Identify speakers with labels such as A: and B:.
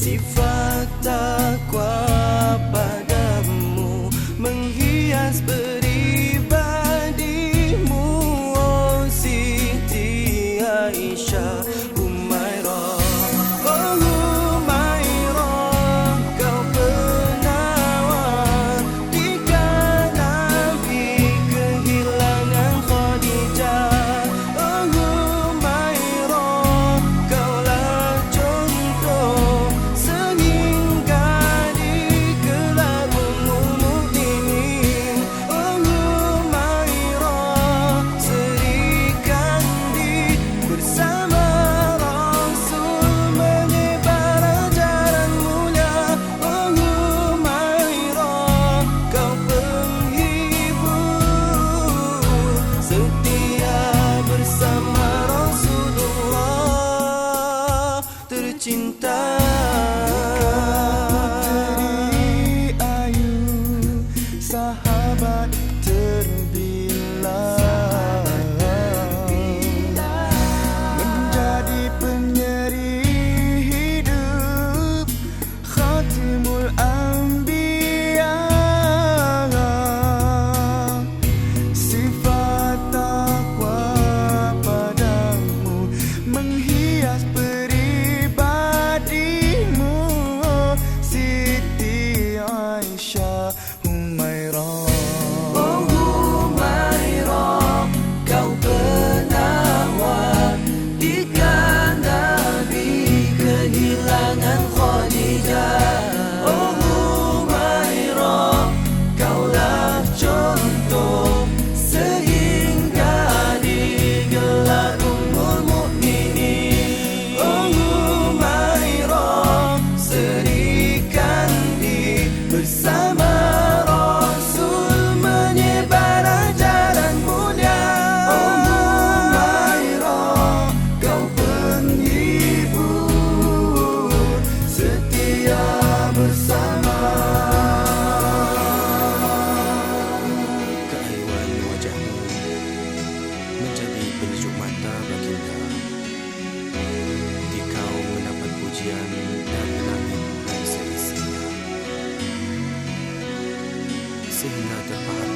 A: Sifat takwa padamu menghias peribadimu, oh Siti Aisyah Humairah. Oh Humairah, kau penawar jika Nabi kehilangan Khadijah. Oh Humairah, kaulah contoh sehingga di gelar Ummul Mukminin. Oh Humairah, serikan di bersama Rasul menyebar ajaran mulia. Oh Humairah, kau penghibur setia bersama Rasulullah tercinta. Puteri Ayu, sahabat terbilang, menjadi penyeri hidup Khatimul Anbiya. Sifat takwa padamu menghias peribadimu, oh Siti Aisyah Humairah. Oh Humairah, kau penawar jika Nabi kehilangan Khadijah. Oh Humairah, kaulah contoh sehingga digelar Ummul Mukminin. Oh Humairah, serikan di bersama Rasul menyebar ajaran mulia. Oh Humairah, kau penghibur setia bersama. Keayuan wajahmu menjadi penyejuk mata baginda. Di kau mendapat pujian dari langit dan seisinya, sehingga terpahat